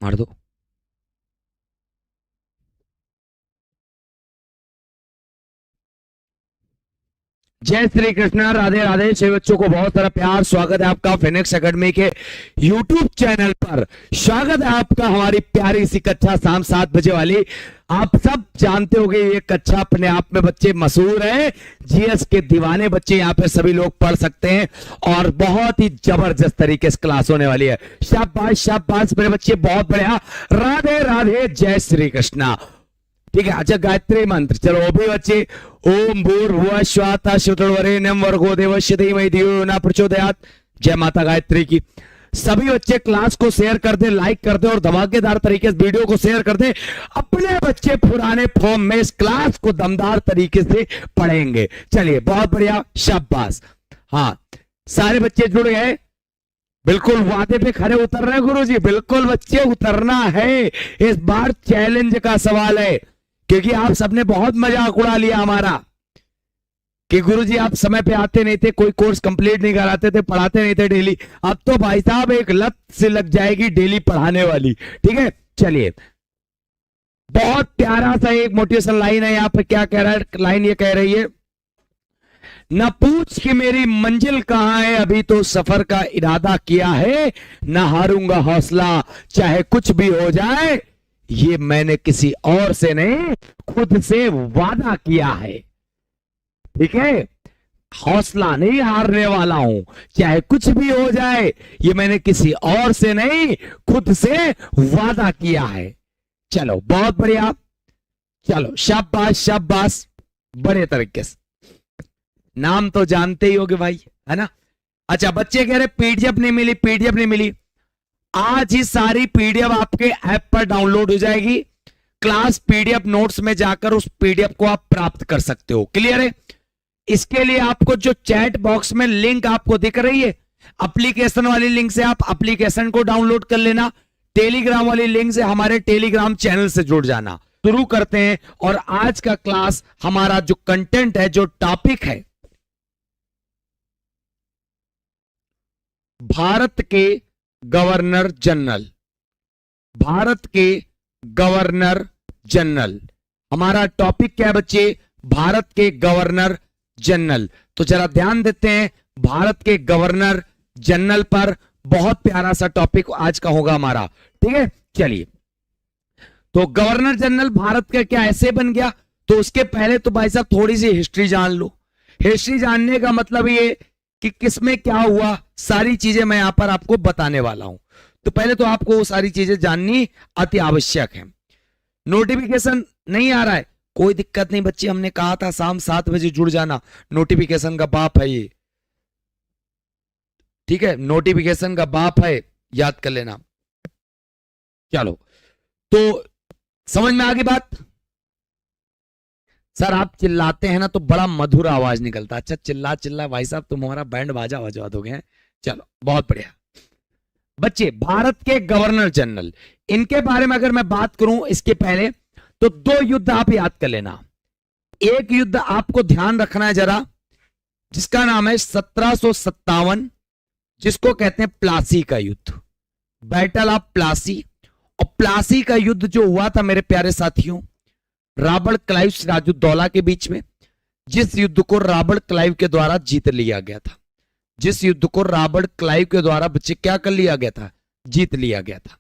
मार दो। जय श्री कृष्णा, राधे राधे। छह बच्चों को बहुत सारा प्यार। स्वागत है आपका फिनिक्स एकेडमी के यूट्यूब चैनल पर। स्वागत है आपका हमारी प्यारी सी कक्षा शाम 7 बजे वाली। आप सब जानते होंगे ये कक्षा अपने आप में बच्चे मशहूर है। जीएस के दीवाने बच्चे यहाँ पे सभी लोग पढ़ सकते हैं और बहुत ही जबरदस्त तरीके से क्लास होने वाली है। शाबाश शाबाश मेरे बच्चे, बहुत बढ़िया। राधे राधे, जय श्री कृष्णा। ठीक है, अच्छा गायत्री मंत्र चलो वो भी बच्चे। ओम भूर्भुवः स्वः तत्सवितुर्वरेण्यं भर्गो देवस्य धीमहि धियो यो न प्रचोदयात्। जय माता गायत्री की। सभी बच्चे क्लास को शेयर कर दे, लाइक कर दे और धमाकेदार तरीके से वीडियो को शेयर कर दे। अपने बच्चे पुराने फॉर्म में इस क्लास को दमदार तरीके से पढ़ेंगे। चलिए बहुत बढ़िया, शाबाश। हाँ, सारे बच्चे जुड़ गए, बिल्कुल वादे पे खड़े उतर रहे हैं गुरुजी। बिल्कुल बच्चे उतरना है, इस बार चैलेंज का सवाल है, क्योंकि आप सबने बहुत मजाक उड़ा लिया हमारा कि गुरुजी आप समय पे आते नहीं थे, कोई कोर्स कंप्लीट नहीं कराते थे, पढ़ाते नहीं थे डेली। अब तो भाई साहब एक लत से लग जाएगी डेली पढ़ाने वाली। ठीक है, चलिए बहुत प्यारा सा एक मोटिवेशन लाइन है यहाँ पे। क्या कह रहा है लाइन? ये कह रही है, न पूछ कि मेरी मंजिल कहां है, अभी तो सफर का इरादा किया है, न हारूंगा हौसला चाहे कुछ भी हो जाए, ये मैंने किसी और से नहीं खुद से वादा किया है। ठीक है, हौसला नहीं हारने वाला हूं, चाहे कुछ भी हो जाए, ये मैंने किसी और से नहीं खुद से वादा किया है। चलो बहुत बढ़िया, चलो शाबाश शाबाश, बड़े तरीके से। नाम तो जानते ही होगे भाई, है ना। अच्छा बच्चे कह रहे पीडीएफ नहीं मिली, पीडीएफ नहीं मिली। आज ही सारी पीडीएफ आपके ऐप पर डाउनलोड हो जाएगी। क्लास पीडीएफ नोट्स में जाकर उस पीडीएफ को आप प्राप्त कर सकते हो। क्लियर है? इसके लिए आपको जो चैट बॉक्स में लिंक आपको दिख रही है, एप्लीकेशन वाली लिंक से आप एप्लीकेशन को डाउनलोड कर लेना। टेलीग्राम वाली लिंक से हमारे टेलीग्राम चैनल से जुड़ जाना। शुरू करते हैं। और आज का क्लास हमारा जो कंटेंट है, जो टॉपिक है, भारत के गवर्नर जनरल। भारत के गवर्नर जनरल हमारा टॉपिक क्या है बच्चे? भारत के गवर्नर जनरल। तो जरा ध्यान देते हैं भारत के गवर्नर जनरल पर। बहुत प्यारा सा टॉपिक आज का होगा हमारा। ठीक है, चलिए। तो गवर्नर जनरल भारत का क्या ऐसे बन गया? तो उसके पहले तो भाई साहब थोड़ी सी हिस्ट्री जान लो। हिस्ट्री जानने का मतलब ये कि किसमें क्या हुआ, सारी चीजें मैं यहां पर आपको बताने वाला हूं। तो पहले तो आपको वो सारी चीजें जाननी अति आवश्यक है। नोटिफिकेशन नहीं आ रहा है, कोई दिक्कत नहीं बच्चे, हमने कहा था शाम 7 बजे जुड़ जाना। नोटिफिकेशन का बाप है ये। ठीक है, नोटिफिकेशन का बाप है, याद कर लेना। चलो, तो समझ में आ गई बात? सर आप चिल्लाते हैं ना तो बड़ा मधुर आवाज निकलता। अच्छा चिल्ला चिल्ला भाई साहब तुम हमारा बैंड बाजा बजवा दोगे। चलो बहुत बढ़िया बच्चे। भारत के गवर्नर जनरल, इनके बारे में अगर मैं बात करूं इसके पहले, तो 2 युद्ध आप याद कर लेना। एक युद्ध आपको ध्यान रखना है जरा, जिसका नाम है 1757, जिसको कहते हैं प्लासी का युद्ध, बैटल ऑफ प्लासी। और प्लासी का युद्ध जो हुआ था मेरे प्यारे साथियों, रॉबर्ट क्लाइव सिराजुद्दौला के बीच में, जिस युद्ध को रॉबर्ट क्लाइव के द्वारा जीत लिया गया था। जिस युद्ध को रॉबर्ट क्लाइव के द्वारा बच्चे क्या कर लिया गया था? जीत लिया गया था।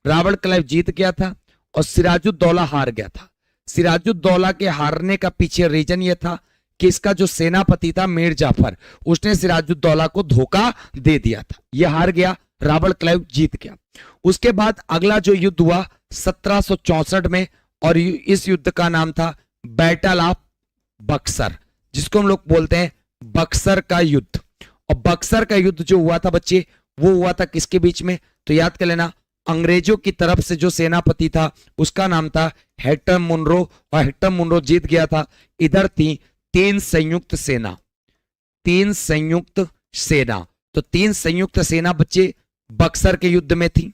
रॉबर्ट क्लाइव जीत गया था और सिराजुद्दौला हार गया था। सिराजुद्दौला के हारने का पीछे रीजन यह था कि इसका जो सेनापति था मीर जाफर, उसने सिराजुद्दौला को धोखा दे दिया था। यह हार गया, रॉबर्ट क्लाइव जीत गया। उसके बाद अगला जो युद्ध हुआ 1764 में, और इस युद्ध का नाम था बैटल ऑफ बक्सर, जिसको हम लोग बोलते हैं बक्सर का युद्ध। और बक्सर का युद्ध जो हुआ था बच्चे, वो हुआ था किसके बीच में? तो याद कर लेना, अंग्रेजों की तरफ से जो सेनापति था उसका नाम था हेक्टर मुनरो, और हेक्टर मुनरो जीत गया था। इधर थी 3 संयुक्त सेना, 3 संयुक्त सेना। तो 3 संयुक्त सेना बच्चे बक्सर के युद्ध में थी।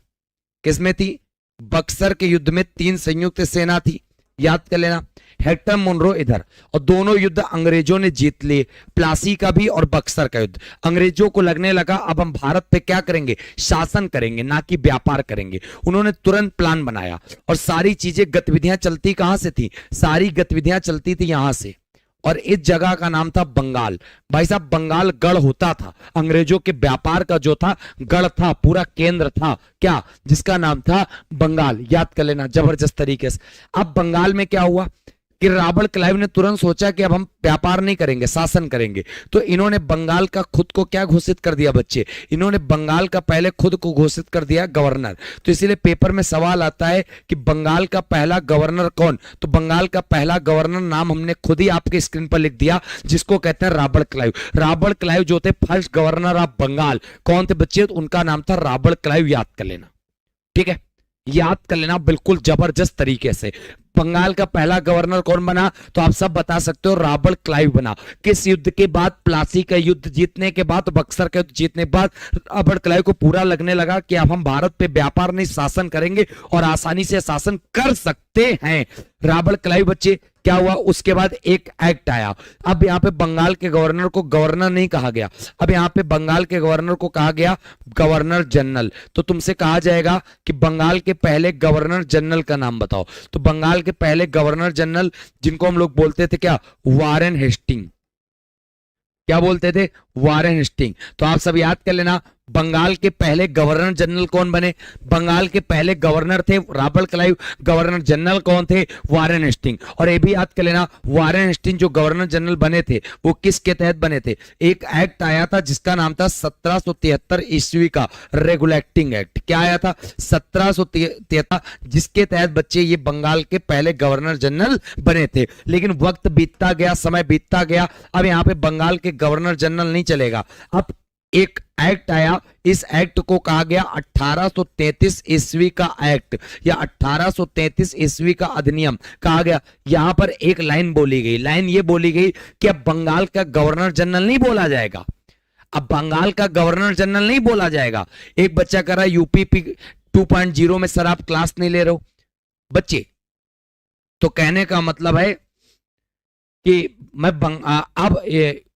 किसमें थी? बक्सर के युद्ध में 3 संयुक्त सेना थी। याद कर लेना। हेक्टर मुनरो इधर, और दोनों युद्ध अंग्रेजों ने जीत लिए, प्लासी का भी और बक्सर का युद्ध। अंग्रेजों को लगने लगा अब हम भारत पे क्या करेंगे, शासन करेंगे, ना कि व्यापार करेंगे। उन्होंने तुरंत प्लान बनाया और सारी चीजें गतिविधियां चलती कहां से थी, सारी गतिविधियां चलती थी यहां से, और इस जगह का नाम था बंगाल। भाई साहब बंगाल गढ़ होता था, अंग्रेजों के व्यापार का जो था गढ़ था, पूरा केंद्र था क्या, जिसका नाम था बंगाल। याद कर लेना जबरदस्त तरीके से। अब बंगाल में क्या हुआ कि रॉबर्ट क्लाइव ने तुरंत सोचा कि अब हम व्यापार नहीं करेंगे, शासन करेंगे। तो इन्होंने बंगाल का खुद को क्या घोषित कर दिया बच्चे, इन्होंने बंगाल का पहले खुद को घोषित कर दिया गवर्नर। तो इसीलिए पेपर में सवाल आता है कि बंगाल का पहला गवर्नर कौन, तो बंगाल का पहला गवर्नर नाम हमने खुद ही आपके स्क्रीन पर लिख दिया, जिसको कहते हैं रॉबर्ट क्लाइव। रॉबर्ट क्लाइव जो थे फर्स्ट गवर्नर ऑफ बंगाल, कौन थे बच्चे, तो उनका नाम था रॉबर्ट क्लाइव। याद कर लेना, ठीक है, याद कर लेना बिल्कुल जबरदस्त तरीके से। बंगाल का पहला गवर्नर कौन बना, तो आप सब बता सकते हो, रॉबर्ट क्लाइव बना। किस युद्ध के बाद, प्लासी का युद्ध जीतने के बाद, बक्सर का युद्ध जीतने के बाद रॉबर्ट क्लाइव को पूरा लगने लगा कि अब हम भारत पे व्यापार नहीं शासन करेंगे और आसानी से शासन कर सकते हैं। रॉबर्ट क्लाइव बच्चे क्या हुआ, उसके बाद एक एक्ट आया। अब यहां पे बंगाल के गवर्नर को गवर्नर नहीं कहा गया, अब यहां पे बंगाल के गवर्नर को कहा गया गवर्नर जनरल। तो तुमसे कहा जाएगा कि बंगाल के पहले गवर्नर जनरल का नाम बताओ। तो बंगाल के पहले गवर्नर जनरल, जिनको हम लोग बोलते थे क्या, वारेन हेस्टिंग। क्या बोलते थे, वारेन हेस्टिंग। तो आप सब याद कर लेना, बंगाल के पहले गवर्नर जनरल कौन बने, बंगाल के पहले गवर्नर थे रॉबर्ट क्लाइव, गवर्नर जनरल कौन थे, वारेन हेस्टिंग। और ये भी याद कर लेना, वारेन हेस्टिंग जो गवर्नर जनरल बने थे वो किसके तहत बने थे, एक एक्ट आया था जिसका नाम था 1773 ईस्वी का रेगुलेटिंग एक्ट। क्या आया था, 1773, जिसके तहत बच्चे ये बंगाल के पहले गवर्नर जनरल बने थे। लेकिन वक्त बीतता गया, समय बीतता गया, अब यहाँ पे बंगाल के गवर्नर जनरल नहीं चलेगा। अब एक एक्ट आया, इस एक्ट को कहा गया 1833 ईस्वी का एक्ट या 1833 ईस्वी का अधिनियम कहा गया। यहां पर एक लाइन बोली गई, लाइन ये बोली गई कि अब बंगाल का गवर्नर जनरल नहीं बोला जाएगा, अब बंगाल का गवर्नर जनरल नहीं बोला जाएगा। एक बच्चा कह रहा है यूपीपी 2.0 में सर आप क्लास नहीं ले रहे हो बच्चे, तो कहने का मतलब है कि मैं अब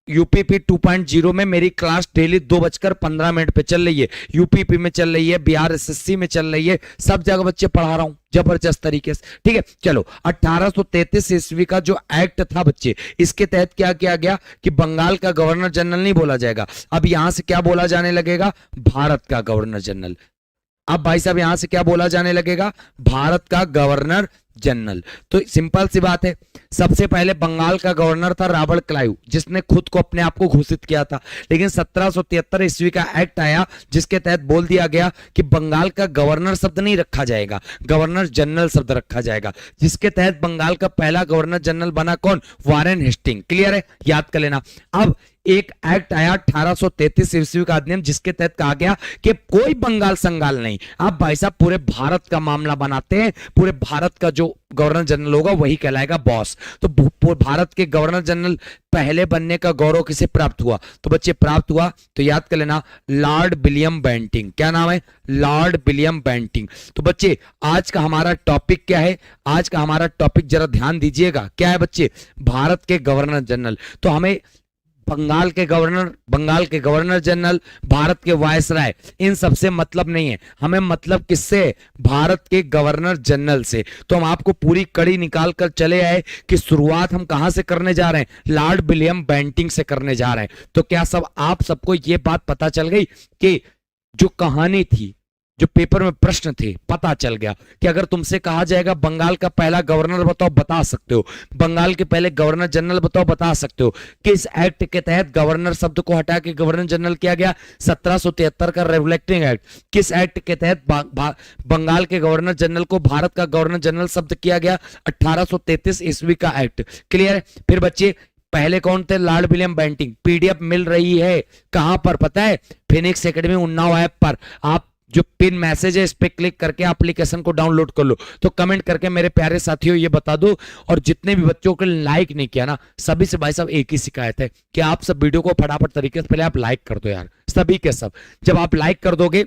यूपीपी 2.0 में मेरी क्लास डेली 2:15 पे चल रही है, यूपीपी में चल रही है, बिहार एसएससी में चल रही है, सब जगह बच्चे पढ़ा रहा हूं जबरदस्त तरीके से, ठीक है। चलो 1833 ईस्वी का जो एक्ट था बच्चे, इसके तहत क्या किया गया कि बंगाल का गवर्नर जनरल नहीं बोला जाएगा, अब यहां से क्या बोला जाने लगेगा, भारत का गवर्नर जनरल। अब भाई साहब यहां से क्या बोला जाने लगेगा, भारत का गवर्नर जनरल। तो सिंपल सी बात है, सबसे पहले बंगाल का गवर्नर था रॉबर्ट क्लाइव, जिसने खुद को अपने आप को घोषित किया था। लेकिन 1773 ईस्वी का एक्ट आया जिसके तहत बोल दिया गया कि बंगाल का गवर्नर शब्द नहीं रखा जाएगा, गवर्नर जनरल शब्द रखा जाएगा, जिसके तहत बंगाल का पहला गवर्नर जनरल बना कौन, वारेन हेस्टिंग। क्लियर है, याद कर लेना। अब एक एक्ट आया 1833 ईस्वी का अधिनियम, जिसके तहत कहा गया कि कोई बंगाल संगाल नहीं, आप भाई साहब पूरे भारत का मामला बनाते हैं, पूरे भारत का जो गवर्नर जनरल होगा वही कहलाएगा बॉस। तो भारत के गवर्नर जनरल पहले बनने का गौरव किसे प्राप्त हुआ, तो बच्चे प्राप्त हुआ, तो याद कर लेना लॉर्ड विलियम बेंटिंग। क्या नाम है, लॉर्ड विलियम बेंटिंग। तो बच्चे आज का हमारा टॉपिक क्या है, आज का हमारा टॉपिक जरा ध्यान दीजिएगा, क्या है बच्चे, भारत के गवर्नर जनरल। तो हमें बंगाल के गवर्नर जनरल, भारत के वायसराय, इन सबसे मतलब नहीं है, हमें मतलब किससे, भारत के गवर्नर जनरल से। तो हम आपको पूरी कड़ी निकाल कर चले आए कि शुरुआत हम कहां से करने जा रहे हैं, लॉर्ड विलियम बेंटिंग से करने जा रहे हैं। तो क्या सब आप सबको यह बात पता चल गई कि जो कहानी थी, जो पेपर में प्रश्न थे, पता चल गया कि अगर तुमसे कहा जाएगा बंगाल का पहला गवर्नर बताओ, बता सकते हो, बंगाल के पहले गवर्नर जनरल बताओ, बता सकते हो। किस एक्ट के तहत गवर्नर शब्द को हटा के गवर्नर जनरल किया गया, 1773 का रेगुलेटिंग एक्ट। किस एक्ट के तहत बंगाल के गवर्नर जनरल को भारत का गवर्नर जनरल शब्द किया गया, 1833 ईस्वी का एक्ट। क्लियर है। फिर बच्चे पहले कौन थे, लॉर्ड विलियम बेंटिंग। पीडीएफ मिल रही है कहां पर पता है, फिनिक्स एकेडमी उन्नाव ऐप पर। आप जो पिन मैसेज है इस पे क्लिक करके एप्लीकेशन को डाउनलोड कर लो। तो कमेंट करके मेरे प्यारे साथियों ये बता दो, और जितने भी बच्चों को लाइक नहीं किया ना, सभी से भाई साहब एक ही शिकायत है कि आप सब वीडियो को फटाफट तरीके से पहले आप लाइक कर दो यार, सभी के सब। जब आप लाइक कर दोगे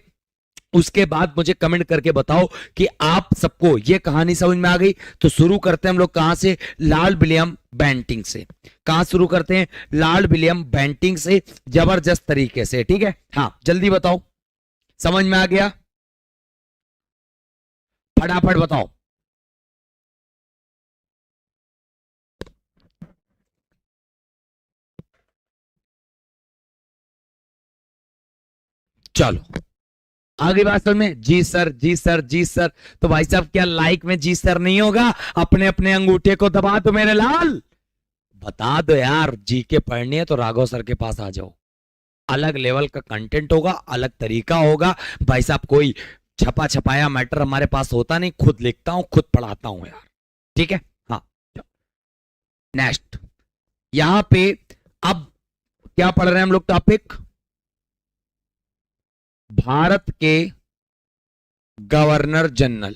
उसके बाद मुझे कमेंट करके बताओ कि आप सबको ये कहानी समझ में आ गई। तो शुरू करते हैं हम लोग कहां से, लॉर्ड विलियम बेंटिंक से। कहां शुरू करते हैं, लॉर्ड विलियम बेंटिंक से, जबरदस्त तरीके से, ठीक है। हाँ जल्दी बताओ, समझ में आ गया, फटाफट बताओ। चलो आगे बात समझ में, जी सर जी सर जी सर। तो भाई साहब क्या लाइक में जी सर नहीं होगा, अपने अपने अंगूठे को दबा दो मेरे लाल, बता दो यार। जी के पढ़नी है तो राघव सर के पास आ जाओ, अलग लेवल का कंटेंट होगा, अलग तरीका होगा। भाई साहब कोई छपा छपाया मैटर हमारे पास होता नहीं, खुद लिखता हूं खुद पढ़ाता हूं यार, ठीक है। हाँ नेक्स्ट, यहां पे अब क्या पढ़ रहे हैं हम लोग, टॉपिक भारत के गवर्नर जनरल।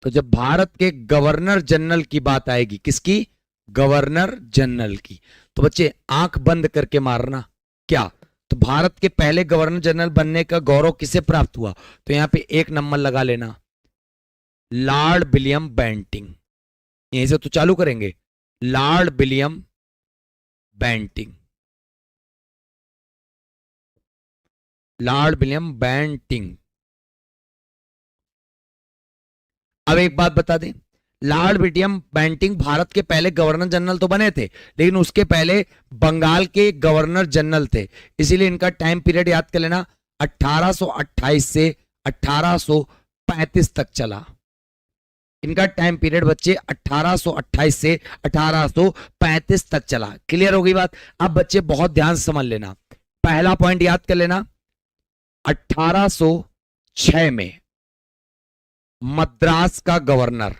तो जब भारत के गवर्नर जनरल की बात आएगी, किसकी, गवर्नर जनरल की, तो बच्चे आंख बंद करके मारना क्या। तो भारत के पहले गवर्नर जनरल बनने का गौरव किसे प्राप्त हुआ, तो यहां पे एक नंबर लगा लेना, लॉर्ड विलियम बेंटिंक। यहीं से तो चालू करेंगे, Lord William Bentinck, Lord William Bentinck. अब एक बात बता दें, लॉर्ड विलियम बेंटिंक भारत के पहले गवर्नर जनरल तो बने थे, लेकिन उसके पहले बंगाल के गवर्नर जनरल थे। इसीलिए इनका टाइम पीरियड याद कर लेना, 1828 से 1835 तक चला। इनका टाइम पीरियड बच्चे 1828 से 1835 तक चला। क्लियर हो गई बात। अब बच्चे बहुत ध्यान से समझ लेना, पहला पॉइंट याद कर लेना, 1806 में मद्रास का गवर्नर,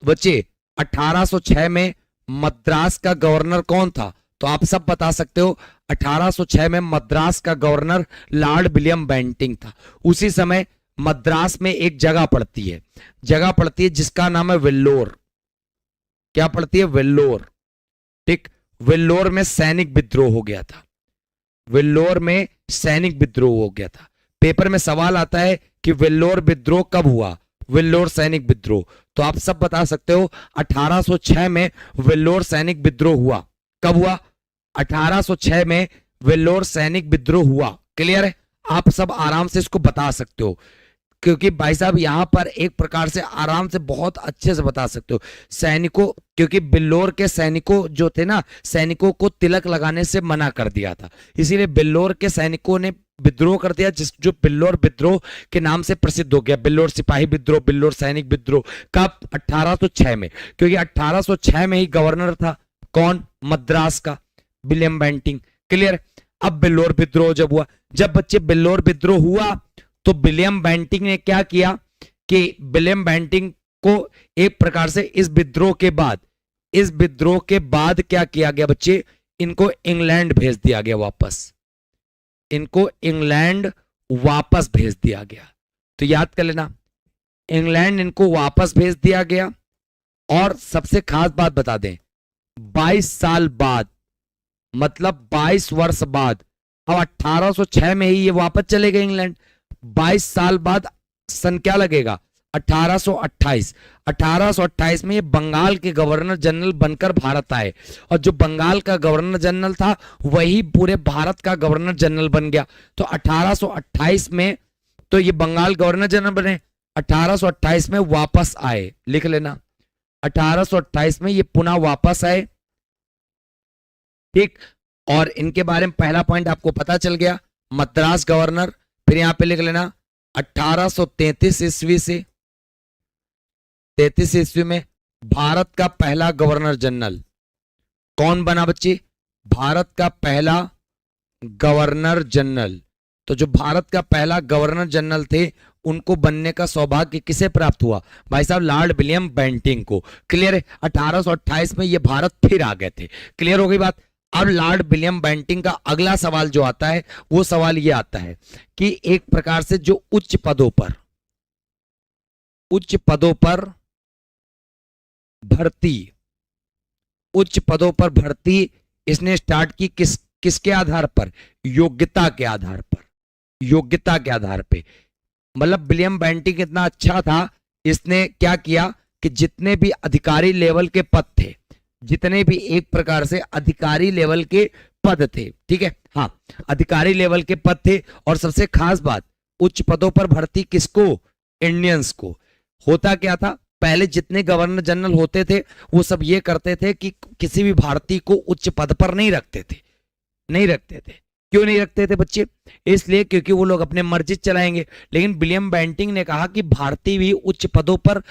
बच्चे 1806 में मद्रास का गवर्नर कौन था, तो आप सब बता सकते हो, 1806 में मद्रास का गवर्नर लॉर्ड विलियम बेंटिंक था। उसी समय मद्रास में एक जगह पड़ती है जिसका नाम है वेल्लोर। क्या पड़ती है, वेल्लोर, ठीक। वेल्लोर में सैनिक विद्रोह हो गया था, वेल्लोर में सैनिक विद्रोह हो गया था। पेपर में सवाल आता है कि वेल्लोर विद्रोह कब हुआ, वेल्लोर सैनिक विद्रोह, तो आप सब बता सकते हो 1806 में वेल्लोर सैनिक विद्रोह हुआ। कब हुआ, 1806 में वेल्लोर सैनिक विद्रोह हुआ। क्लियर है, आप सब आराम से इसको बता सकते हो, क्योंकि भाई साहब यहां पर एक प्रकार से आराम से बहुत अच्छे से बता सकते हो। सैनिकों, क्योंकि बिल्लोर के सैनिकों जो थे ना, सैनिकों को तिलक लगाने से मना कर दिया था, इसीलिए बिल्लोर के सैनिकों ने विद्रोह कर दिया, जो बिल्लोर विद्रोह के नाम से प्रसिद्ध हो गया। बिल्लोर सिपाही विद्रोह, बिल्लोर सैनिक विद्रोह। कब, 1806 में, क्योंकि 1806 में ही गवर्नर था कौन, मद्रास का, विलियम बेंटिंक। क्लियर। अब बिल्लोर विद्रोह जब हुआ, जब बच्चे बिल्लोर विद्रोह हुआ, तो विलियम बेंटिंक ने क्या किया कि विलियम बेंटिंक को एक प्रकार से इस विद्रोह के बाद क्या किया गया बच्चे, इनको इंग्लैंड भेज दिया गया वापस, इनको इंग्लैंड वापस भेज दिया गया। तो याद कर लेना, इंग्लैंड इनको वापस भेज दिया गया। और सबसे खास बात बता दें, 22 साल बाद, मतलब 22 वर्ष बाद, अब 1806 में ही ये वापस चले गए इंग्लैंड, 22 साल बाद सन क्या लगेगा, 1828। 1828 में ये बंगाल के गवर्नर जनरल बनकर भारत आए, और जो बंगाल का गवर्नर जनरल था वही पूरे भारत का गवर्नर जनरल बन गया। तो 1828 में तो ये बंगाल गवर्नर जनरल बने, 1828 में वापस आए, लिख लेना, 1828 में ये पुनः वापस आए, ठीक। और इनके बारे में पहला पॉइंट आपको पता चल गया, मद्रास गवर्नर। फिर यहां पे लिख लेना 1833 ईस्वी से 33 ईस्वी में भारत का पहला गवर्नर जनरल कौन बना बच्चे, भारत का पहला गवर्नर जनरल। तो जो भारत का पहला गवर्नर जनरल थे, उनको बनने का सौभाग्य किसे प्राप्त हुआ, भाई साहब लॉर्ड विलियम बेंटिंक को। क्लियर है, 1828 में ये भारत फिर आ गए थे। क्लियर हो गई बात। अब लॉर्ड विलियम बेंटिंक का अगला सवाल जो आता है, वो सवाल ये आता है कि एक प्रकार से जो उच्च पदों पर भर्ती इसने स्टार्ट की, किसके आधार पर, योग्यता के आधार पर। योग्यता के आधार पे। मतलब विलियम बेंटिंक इतना अच्छा था, इसने क्या किया कि जितने भी अधिकारी लेवल के पद थे, जितने भी एक प्रकार से अधिकारी लेवल के पद थे, ठीक है, हाँ, अधिकारी लेवल के पद थे। और सबसे खास बात, उच्च पदों पर भर्ती किसको? इंडियंस को। होता क्या था, पहले जितने गवर्नर जनरल होते थे वो सब ये करते थे कि किसी भी भारतीय को उच्च पद पर नहीं रखते थे, नहीं रखते थे। क्यों नहीं रखते थे बच्चे? इसलिए क्योंकि वो लोग अपने मर्जी चलाएंगे। लेकिन विलियम बेंटिंक ने कहा कि भारतीय भी उच्च पदों पर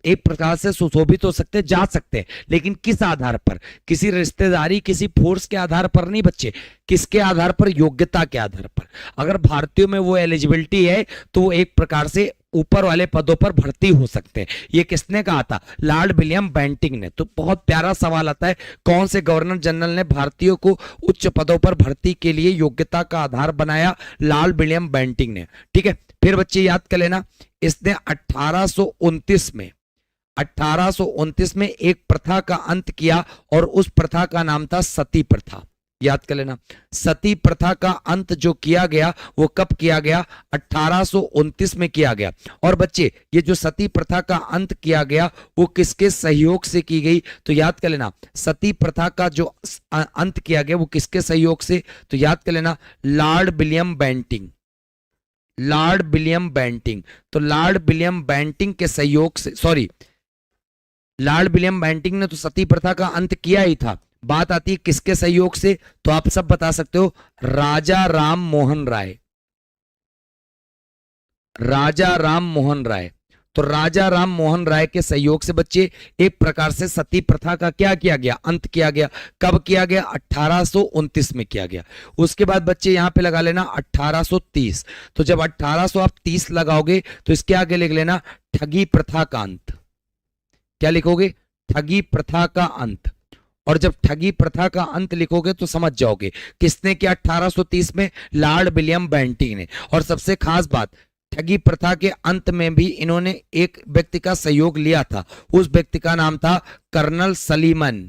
एक प्रकार से सुशोभित हो सकते, जा सकते हैं, लेकिन किस आधार पर? किसी रिश्तेदारी, किसी फोर्स के आधार पर नहीं बच्चे। किसके आधार पर? योग्यता के आधार पर। अगर भारतीयों में वो एलिजिबिलिटी है तो वो एक प्रकार से ऊपर वाले पदों पर भर्ती हो सकते हैं। ये किसने कहा था? लॉर्ड विलियम बेंटिंक ने। तो बहुत प्यारा सवाल आता है, कौन से गवर्नर जनरल ने भारतीयों को उच्च पदों पर भर्ती के लिए योग्यता का आधार बनाया? लॉर्ड विलियम बेंटिंक ने। ठीक है, फिर बच्चे याद कर लेना, इसने 1829 में एक प्रथा का अंत किया और उस प्रथा का नाम था सती प्रथा। याद कर लेना, सती प्रथा का अंत जो किया गया वो कब किया गया? 1829 में किया गया। और बच्चे ये जो सती प्रथा का अंत किया गया वो किसके सहयोग से की गई? तो याद कर लेना, सती प्रथा का जो अंत किया गया वो किसके सहयोग से? तो याद कर लेना, Lord William Bentinck. Lord William Bentinck. तो लॉर्ड विलियम बेंटिंक के सहयोग से, सॉरी, लॉर्ड विलियम बेंटिंक ने तो सती प्रथा का अंत किया ही था। बात आती है किसके सहयोग से? तो आप सब बता सकते हो, राजा राम मोहन राय। राजा राम मोहन राय। तो राजा राम मोहन राय के सहयोग से बच्चे एक प्रकार से सती प्रथा का क्या किया गया? अंत किया गया। कब किया गया? 1829 में किया गया। उसके बाद बच्चे यहां पे लगा लेना 1830। तो जब 1830 लगाओगे तो इसके आगे लिख लेना ठगी प्रथा का अंत। क्या लिखोगे? ठगी प्रथा का अंत। और जब ठगी प्रथा का अंत लिखोगे तो समझ जाओगे किसने किया 1830 में? लॉर्ड विलियम बेंटिंक ने। और सबसे खास बात, ठगी प्रथा के अंत में भी इन्होंने एक व्यक्ति का सहयोग लिया था। उस व्यक्ति का नाम था कर्नल सलीमन।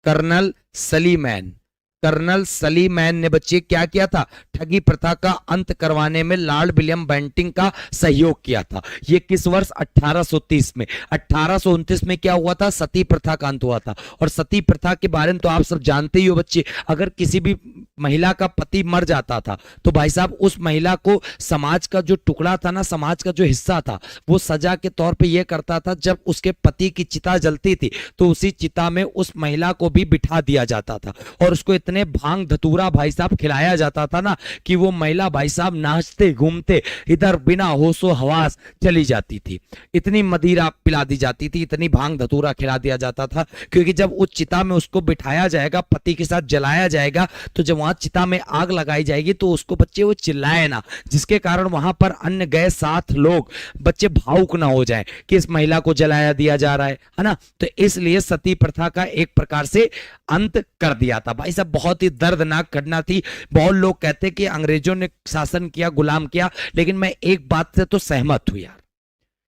कर्नल सलीमैन। कर्नल सलीमैन ने बच्चे क्या किया था? ठगी प्रथा का अंत करवाने में लॉर्ड विलियम बेंटिंक का सहयोग किया था। ये किस वर्ष? 1830 में। 1829 में क्या हुआ था? सती प्रथा का अंत हुआ था। और सती प्रथा के बारे में तो आप सब जानते ही हो बच्चे, अगर किसी भी महिला का पति मर जाता था तो भाई साहब उस महिला को समाज का जो टुकड़ा था ना, समाज का जो हिस्सा था, वो सजा के तौर पे ये करता था, जब उसके पति की चिता जलती थी तो उसी चिता में उस महिला को भी बिठा दिया जाता था और उसको इतने भांग धतूरा भाई साहब खिलाया जाता था ना कि वो महिला भाई साहब नाचते घूमते इधर बिना होशो हवास चली जाती थी। इतनी मदिरा पिला दी जाती थी, इतनी भांग धतूरा खिला दिया जाता था, क्योंकि जब उस चिता में उसको बिठाया जाएगा, पति के साथ जलाया जाएगा, तो जब वहां चिता में आग लगाई जाएगी तो उसको बच्चे वो चिल्लाए ना, जिसके कारण वहां पर अन्य गए 7 लोग बच्चे भावुक ना हो जाएं कि इस महिला को जलाया दिया जा रहा है ना। तो इसलिए सती प्रथा का एक प्रकार से अंत कर दिया था। भाई साहब बहुत ही दर्दनाक घटना थी। बहुत लोग कहते कि अंग्रेजों ने शासन किया, गुलाम किया, लेकिन मैं एक बात से तो सहमत हूं यार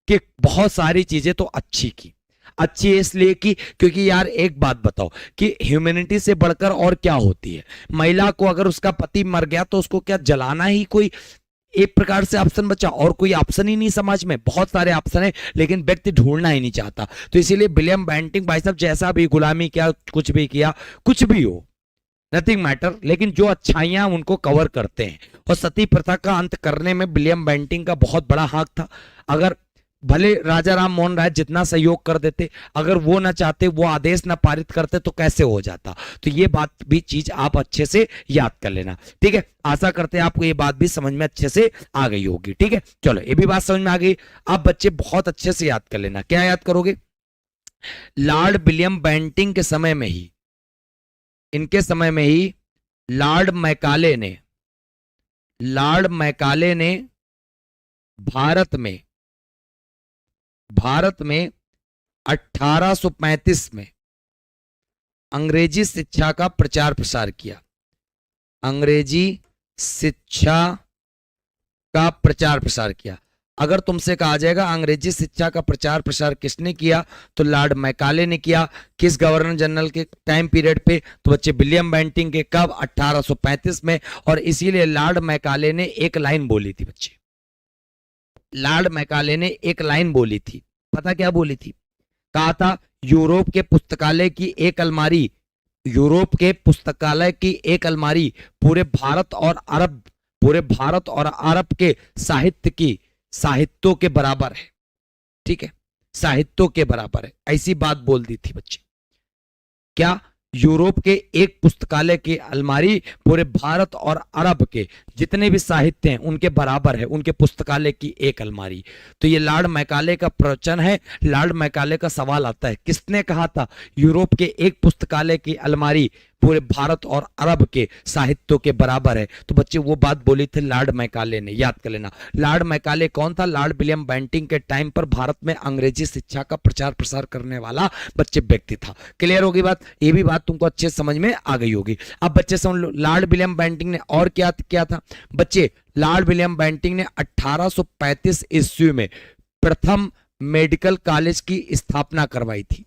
कि बहुत सारी चीजें तो अच्छी की। अच्छी इसलिए कि क्योंकि यार एक बात बताओ कि ह्यूमैनिटी से बढ़कर और क्या होती है? महिला को अगर उसका पति मर गया तो उसको क्या जलाना ही कोई एक प्रकार से ऑप्शन बचा? और कोई ऑप्शन ही नहीं समाज में। बहुत सारे ऑप्शन है लेकिन व्यक्ति ढूंढना ही नहीं चाहता। तो इसीलिए विलियम बेंटिंक भाई साहब जैसा भी गुलामी किया, कुछ भी किया, कुछ भी हो, नथिंग मैटर, लेकिन जो अच्छाइयां उनको कवर करते हैं। और सती प्रथा का अंत करने में विलियम बेंटिंक का बहुत बड़ा हाथ था। अगर भले राजा राम मोहन राय जितना सहयोग कर देते, अगर वो ना चाहते, वो आदेश ना पारित करते तो कैसे हो जाता? तो ये बात भी चीज आप अच्छे से याद कर लेना, ठीक है। आशा करते हैं आपको ये बात भी समझ में अच्छे से आ गई होगी, ठीक है। चलो ये भी बात समझ में आ गई। आप बच्चे बहुत अच्छे से याद कर लेना। क्या याद करोगे? लॉर्ड विलियम बेंटिंक के समय में ही, इनके समय में ही लॉर्ड मैकाले ने भारत में 1835 में अंग्रेजी शिक्षा का प्रचार प्रसार किया। अंग्रेजी शिक्षा का प्रचार प्रसार किया। अगर तुमसे कहा जाएगा अंग्रेजी शिक्षा का प्रचार प्रसार किसने किया, तो लॉर्ड मैकाले ने किया। किस गवर्नर जनरल के टाइम पीरियड पे, तो बच्चे विलियम बेंटिंग के। कब, 1835 में। और इसीलिए लॉर्ड मैकाले ने एक लाइन बोली थी बच्चे, लॉर्ड मैकाले ने एक लाइन बोली थी, पता क्या बोली थी? कहा था यूरोप के पुस्तकालय की एक अलमारी, यूरोप के पुस्तकालय की एक अलमारी पूरे भारत और अरब, पूरे भारत और अरब के साहित्य की, साहित्यों के बराबर है। ठीक है, साहित्यों के बराबर है, ऐसी बात बोल दी थी बच्चे। क्या? यूरोप के एक पुस्तकालय की अलमारी पूरे भारत और अरब के जितने भी साहित्य हैं उनके बराबर है, उनके पुस्तकालय की एक अलमारी। तो ये लॉर्ड मैकाले का प्रवचन है। लॉर्ड मैकाले का सवाल आता है, किसने कहा था यूरोप के एक पुस्तकालय की अलमारी पूरे भारत और अरब के साहित्यों के बराबर है? तो बच्चे वो बात बोली थी लॉर्ड मैकाले ने, याद कर लेना। लॉर्ड मैकाले कौन था? लॉर्ड विलियम बेंटिंग के टाइम पर भारत में अंग्रेजी शिक्षा का प्रचार प्रसार करने वाला बच्चे व्यक्ति था। क्लियर होगी बात? ये भी बात तुमको अच्छे समझ में आ गई होगी। अब बच्चे समझ लो लॉर्ड विलियम बेंटिंग ने और क्या किया था बच्चे। लॉर्ड विलियम बेंटिंग ने 1835 ईस्वी में प्रथम मेडिकल कॉलेज की स्थापना करवाई थी।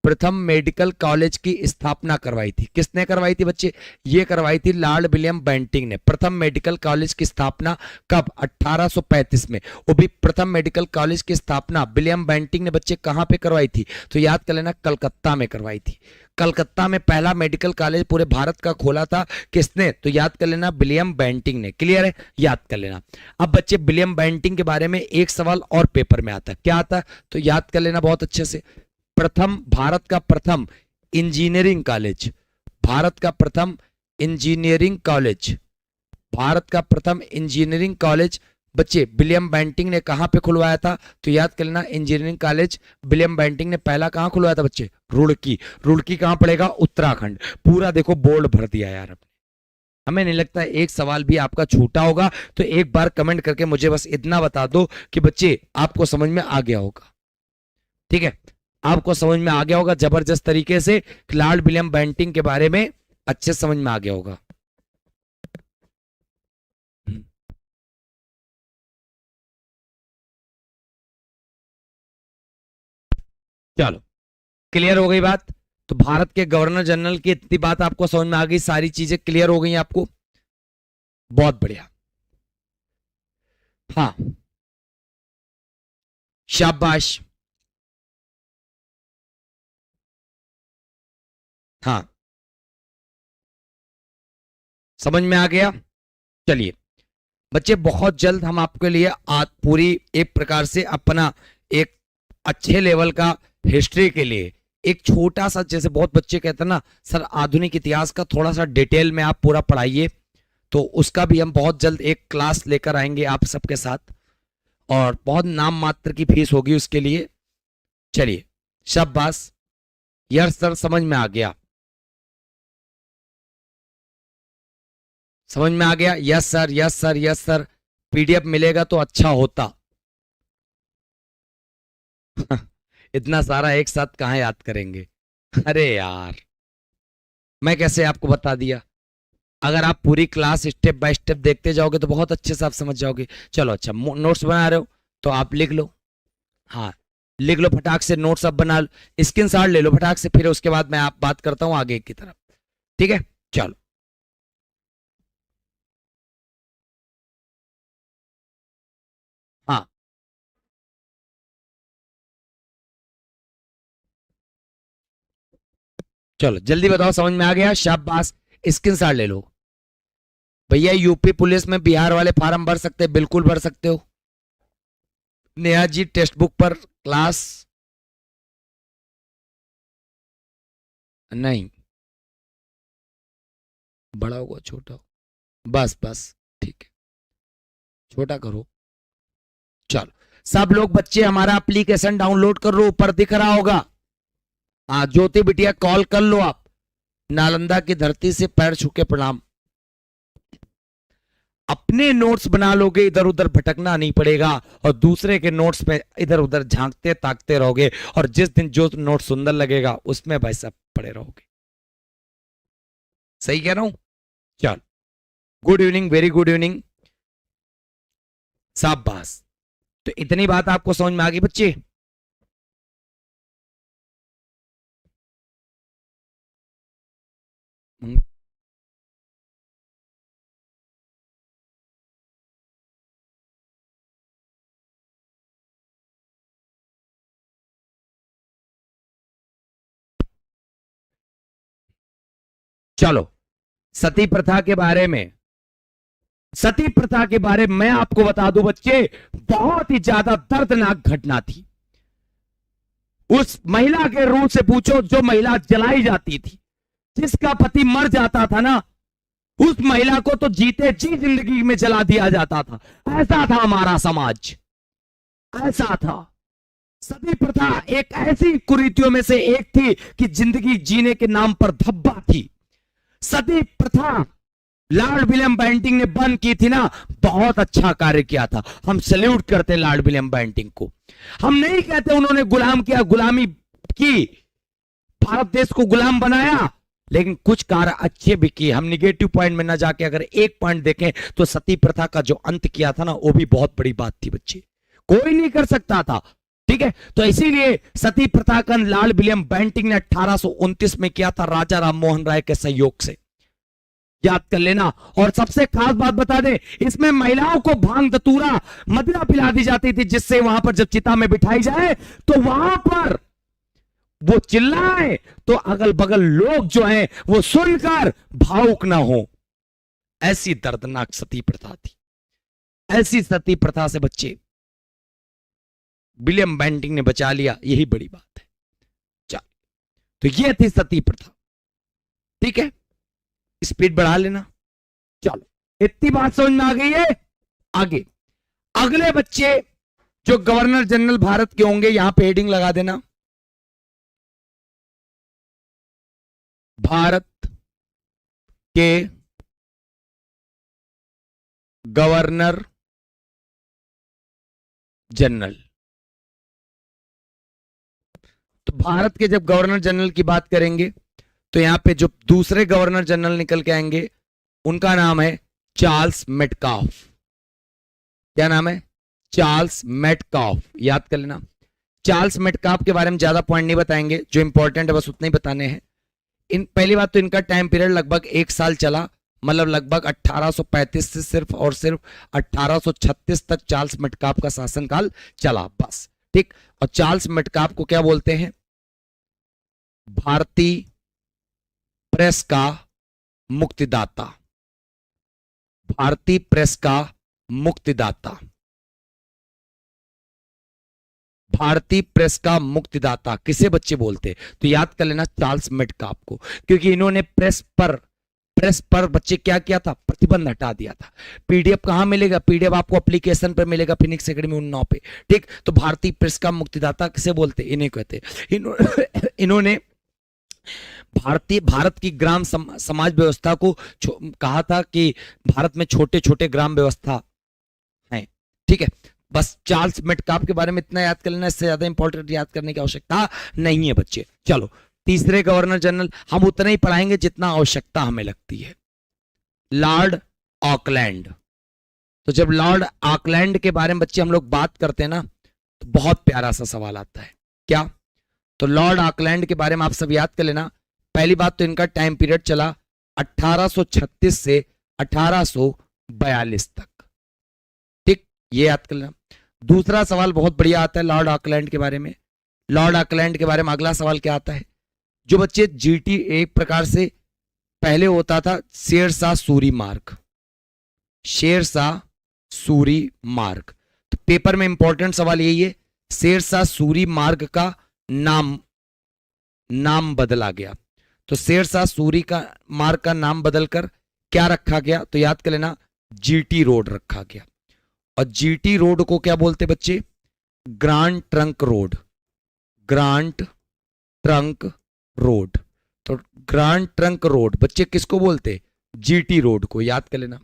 प्रथम मेडिकल कॉलेज की स्थापना करवाई थी। किसने करवाई थी बच्चे? ये करवाई थी लॉर्ड विलियम बेंटिंग ने। प्रथम मेडिकल कॉलेज की स्थापना कब? 1835 में। वो भी प्रथम मेडिकल कॉलेज की स्थापना विलियम बेंटिंग ने बच्चे कहां पे करवाई थी? तो याद कर लेना, कलकत्ता में करवाई थी। कलकत्ता में पहला मेडिकल कॉलेज पूरे भारत का खोला था किसने? तो याद कर लेना, विलियम बेंटिंग ने। क्लियर है? याद कर लेना। अब बच्चे विलियम बेंटिंग के बारे में एक सवाल और पेपर में आता है, क्या आता है? तो याद कर लेना बहुत अच्छे से। प्रथम, भारत का प्रथम इंजीनियरिंग कॉलेज, भारत का प्रथम इंजीनियरिंग कॉलेज, भारत का प्रथम इंजीनियरिंग कॉलेज बच्चे विलियम बेंटिंग ने कहां पे खुलवाया था? तो याद कर लेना, इंजीनियरिंग कॉलेज विलियम बेंटिंग ने पहला कहां खुलवाया था बच्चे? रुड़की। रुड़की कहां पड़ेगा? उत्तराखंड। पूरा देखो बोर्ड भर दिया यार अपने। हमें नहीं लगता एक सवाल भी आपका छूटा होगा। तो एक बार कमेंट करके मुझे बस इतना बता दो कि बच्चे आपको समझ में आ गया होगा। ठीक है, आपको समझ में आ गया होगा जबरदस्त तरीके से। लॉर्ड विलियम बेंटिंग के बारे में अच्छे समझ में आ गया होगा। चलो, क्लियर हो गई बात? तो भारत के गवर्नर जनरल की इतनी बात आपको समझ में आ गई, सारी चीजें क्लियर हो गई आपको? बहुत बढ़िया। हाँ, शाबाश। हाँ, समझ में आ गया। चलिए बच्चे, बहुत जल्द हम आपके लिए पूरी एक प्रकार से अपना एक अच्छे लेवल का हिस्ट्री के लिए एक छोटा सा, जैसे बहुत बच्चे कहते हैं ना सर आधुनिक इतिहास का थोड़ा सा डिटेल में आप पूरा पढ़ाइए, तो उसका भी हम बहुत जल्द एक क्लास लेकर आएंगे आप सबके साथ। और बहुत नाम मात्र की फीस होगी उसके लिए। चलिए, शाबाश। यस सर, समझ में आ गया, समझ में आ गया। Yes sir, yes sir, yes sir. PDF मिलेगा तो अच्छा होता। इतना सारा एक साथ कहां याद करेंगे? अरे यार, मैं कैसे आपको बता दिया? अगर आप पूरी क्लास स्टेप बाय स्टेप देखते जाओगे तो बहुत अच्छे से आप समझ जाओगे। चलो अच्छा, नोट्स बना रहे हो तो आप लिख लो। हाँ, लिख लो फटाक से, नोट्स अब बना लो, स्क्रीन शॉट ले लो फटाक से, फिर उसके बाद मैं आप बात करता हूं आगे की तरफ। ठीक है, चलो। हाँ, चलो जल्दी बताओ, समझ में आ गया? शाबाश, स्क्रीन शॉट ले लो। भैया यूपी पुलिस में बिहार वाले फार्म भर सकते हैं? बिल्कुल भर सकते हो। नेहा जी टेक्स्ट बुक पर क्लास नहीं, बड़ा होगा छोटा हो, बस बस, ठीक है, छोटा करो। चलो, सब लोग बच्चे हमारा एप्लीकेशन डाउनलोड कर लो, ऊपर दिख रहा होगा। हाँ, ज्योति बिटिया कॉल कर लो आप। नालंदा की धरती से पैर छू के प्रणाम। अपने नोट्स बना लोगे, इधर उधर भटकना नहीं पड़ेगा, और दूसरे के नोट्स पे इधर उधर झांकते ताकते रहोगे, और जिस दिन जो नोट सुंदर लगेगा उसमें भाई सब पड़े रहोगे। सही कह रहा हूं? चल, good evening, very good evening, शाबाश। तो इतनी बात आपको समझ में आ गई बच्चे? चलो, सती प्रथा के बारे में, सती प्रथा के बारे में मैं आपको बता दूं बच्चे, बहुत ही ज्यादा दर्दनाक घटना थी। उस महिला के रूप से पूछो जो महिला जलाई जाती थी, जिसका पति मर जाता था ना, उस महिला को तो जीते जी जिंदगी में जला दिया जाता था। ऐसा था हमारा समाज, ऐसा था। सती प्रथा एक ऐसी कुरीतियों में से एक थी कि जिंदगी जीने के नाम पर धब्बा थी। सती प्रथा लॉर्ड विलियम बेंटिंक ने बंद की थी ना, बहुत अच्छा कार्य किया था। हम सैल्यूट करते हैं लॉर्ड विलियम बेंटिंक को। हम नहीं कहते उन्होंने गुलाम किया, गुलामी की, भारत देश को गुलाम बनाया, लेकिन कुछ कार्य अच्छे भी किए। हम निगेटिव पॉइंट में ना जाके अगर एक पॉइंट देखें तो सती प्रथा का जो अंत किया था ना, वो भी बहुत बड़ी बात थी बच्चे, कोई नहीं कर सकता था। ठीक है, तो इसीलिए सती प्रथा का लॉर्ड विलियम बेंटिंक ने 1829 में किया था, राजा राम मोहन राय के सहयोग से। याद कर लेना। और सबसे खास बात बता दें, इसमें महिलाओं को भांग धतूरा मदिरा पिला दी जाती थी, जिससे वहां पर जब चिता में बिठाई जाए तो वहां पर वो चिल्लाए तो अगल बगल लोग जो हैं वो सुनकर भावुक ना हो। ऐसी दर्दनाक सती प्रथा थी। ऐसी सती प्रथा से बच्चे विलियम बेंटिंक ने बचा लिया, यही बड़ी बात है। चल, तो ये थी सती प्रथा। ठीक है, स्पीड बढ़ा लेना। चलो, इतनी बात समझ में आ गई है। आगे अगले बच्चे जो गवर्नर जनरल भारत के होंगे, यहां पे हेडिंग लगा देना, भारत के गवर्नर जनरल। तो भारत के जब गवर्नर जनरल की बात करेंगे तो यहां पे जो दूसरे गवर्नर जनरल निकल के आएंगे उनका नाम है चार्ल्स मेटकाफ। क्या नाम है? Charles Metcalfe. याद कर लेना। चार्ल्स मेटकाफ के बारे में ज्यादा पॉइंट नहीं बताएंगे, जो इंपॉर्टेंट है बस उतने ही बताने हैं। पहली बात तो इनका टाइम पीरियड लगभग 1 साल चला, मतलब लगभग 1835 से सिर्फ और सिर्फ 1836 तक चार्ल्स मेटकाफ का शासनकाल चला, बस। ठीक। और चार्ल्स मेटकाफ को क्या बोलते हैं? भारतीय प्रेस का मुक्तिदाता। भारतीय प्रेस का मुक्तिदाता। भारतीय प्रेस का मुक्तिदाता किसे बच्चे बोलते? तो याद कर लेना चार्ल्स मेटकाफ को, क्योंकि इन्होंने प्रेस पर बच्चे क्या किया था? प्रतिबंध हटा दिया था। पीडीएफ कहां मिलेगा? पीडीएफ आपको एप्लीकेशन पर मिलेगा, फिनिक्स एकेडमी उन्नाव पे। ठीक। तो भारतीय प्रेस का मुक्तिदाता किसे बोलते? इन्हें कहते। इन्होंने भारत की ग्राम समाज व्यवस्था को कहा था कि भारत में छोटे छोटे ग्राम व्यवस्था है। ठीक है, बस चार्ल्स मेटकाफ के बारे में इतना याद कर लेना, इससे ज्यादा इंपॉर्टेंट याद करने की आवश्यकता नहीं है बच्चे। चलो, तीसरे गवर्नर जनरल हम उतना ही पढ़ाएंगे जितना आवश्यकता हमें लगती है। Lord Auckland. तो जब लॉर्ड ऑकलैंड के बारे में बच्चे हम लोग बात करते हैं ना, तो बहुत प्यारा सा सवाल आता है। क्या? तो लॉर्ड ऑकलैंड के बारे में आप सब याद कर लेना। पहली बात तो इनका टाइम पीरियड चला 1836 से 1842 तक। ठीक, ये याद कर लेना। दूसरा सवाल बहुत बढ़िया आता है लॉर्ड ऑकलैंड के बारे में। लॉर्ड ऑकलैंड के बारे में अगला सवाल क्या आता है? जो बच्चे जीटी एक प्रकार से पहले होता था शेरशाह सूरी मार्ग। शेरशाह सूरी मार्ग। तो पेपर में इंपॉर्टेंट सवाल यही है, शेरशाह सूरी मार्ग का नाम बदला गया। तो शेरशाह सूरी का मार्ग का नाम बदलकर क्या रखा गया? तो याद कर लेना जीटी रोड रखा गया। और जीटी रोड को क्या बोलते बच्चे? Grand trunk road. Grand trunk road. तो ग्रांड ट्रंक रोड बच्चे किसको बोलते? जीटी रोड को। याद कर लेना,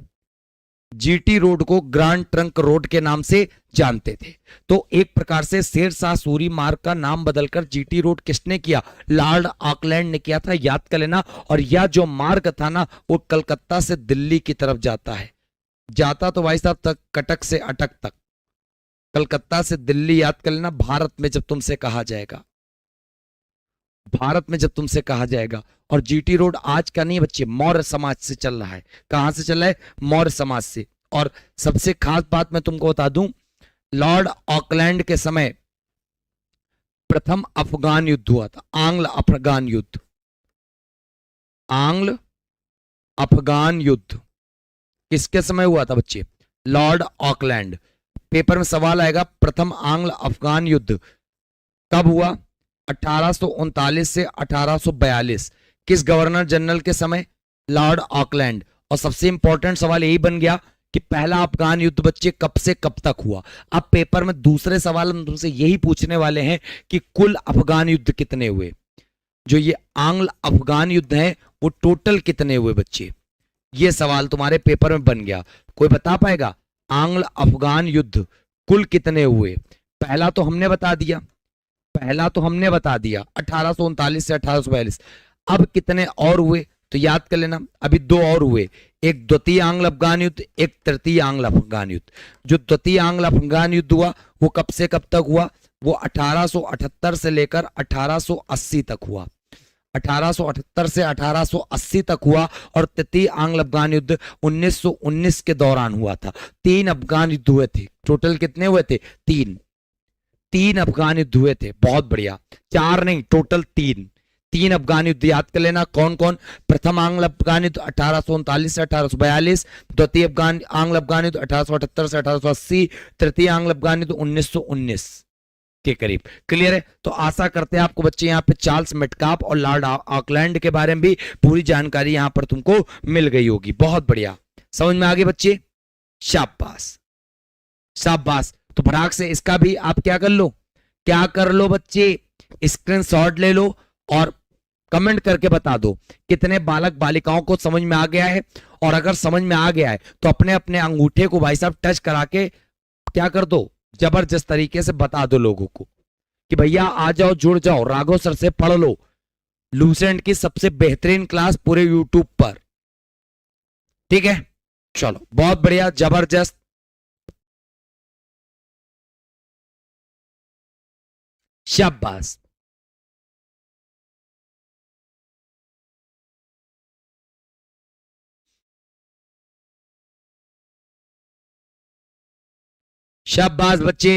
जीटी रोड को ग्रांड ट्रंक रोड के नाम से जानते थे। तो एक प्रकार से शेरशाह सूरी मार्ग का नाम बदलकर जीटी रोड किसने किया? लॉर्ड ऑकलैंड ने किया था। याद कर लेना। और यह जो मार्ग था ना, वो कलकत्ता से दिल्ली की तरफ जाता है। जाता तो भाई साहब तक कटक से अटक तक, कलकत्ता से दिल्ली याद कर लेना। भारत में जब तुमसे कहा जाएगा, भारत में जब तुमसे कहा जाएगा। और जीटी रोड आज का नहीं है बच्चे, मौर्य समाज से चल रहा है। कहां से चल रहा है? मौर्य समाज से। और सबसे खास बात मैं तुमको बता दूं, लॉर्ड ऑकलैंड के समय प्रथम अफगान युद्ध हुआ था, आंग्ल अफगान युद्ध। आंग्ल अफगान युद्ध किसके समय हुआ था बच्चे? Lord Auckland. पेपर में सवाल आएगा, प्रथम आंग्ल अफगान युद्ध कब हुआ? 1839 से 1842। किस गवर्नर जनरल के समय? Lord Auckland. और सबसे इंपॉर्टेंट सवाल यही बन गया कि पहला अफगान युद्ध बच्चे कब से कब तक हुआ। अब पेपर में दूसरे सवाल हम तुमसे यही पूछने वाले हैं कि कुल अफगान युद्ध कितने हुए। जो ये आंग्ल अफगान युद्ध है वो टोटल कितने हुए बच्चे, ये सवाल तुम्हारे पेपर में बन गया। कोई बता पाएगा आंग्ल अफगान युद्ध कुल कितने हुए? पहला तो हमने बता दिया, पहला तो हमने बता दिया 1839 से 1842। अब कितने और हुए तो याद कर लेना। अभी दो और हुए, एक द्वितीय आंग्ल अफगान युद्ध, एक तृतीय आंग्ल अफगान युद्ध। जो द्वितीय आंग्ल अफगान युद्ध हुआ वो कब से कब तक हुआ? वो 1878 से लेकर 1880 तक हुआ। 1878 से 1880 तक हुआ। और तृतीय आंग्ल अफगान युद्ध 1919 के दौरान हुआ था। 3 अफगान युद्ध हुए थे। टोटल कितने हुए थे? 3 अफगान युद्ध हुए थे। बहुत बढ़िया, 4 नहीं, टोटल 3 अफगान युद्ध याद कर लेना। कौन कौन? प्रथम आंग्ल अफगान युद्ध 1839 से 1842, द्वितीय आंग्ल अफगान युद्ध 1878 से 1880, तृतीय आंग्ल अफगान युद्ध 1919 के करीब। क्लियर है? तो आशा करते हैं आपको बच्चे यहाँ पे चार्ल्स मेटकाफ और लॉर्ड ऑकलैंड के बारे में भी पूरी जानकारी यहाँ पर तुमको मिल गई होगी। बहुत बढ़िया, समझ में आ गए बच्चे? शाबाश शाबाश। तो फटाक से इसका भी आप क्या कर लो, क्या कर लो बच्चे, स्क्रीनशॉट ले लो और कमेंट करके बता दो कितने बालक बालिकाओं को समझ में आ गया है। और अगर समझ में आ गया है तो अपने अपने अंगूठे को भाई साहब टच करा के क्या कर दो, जबरदस्त तरीके से बता दो लोगों को कि भैया आ जाओ, जुड़ जाओ, राघव सर से पढ़ लो। लूसेंट की सबसे बेहतरीन क्लास पूरे यूट्यूब पर। ठीक है, चलो बहुत बढ़िया, जबरदस्त। शाबाश। शाबाश बच्चे।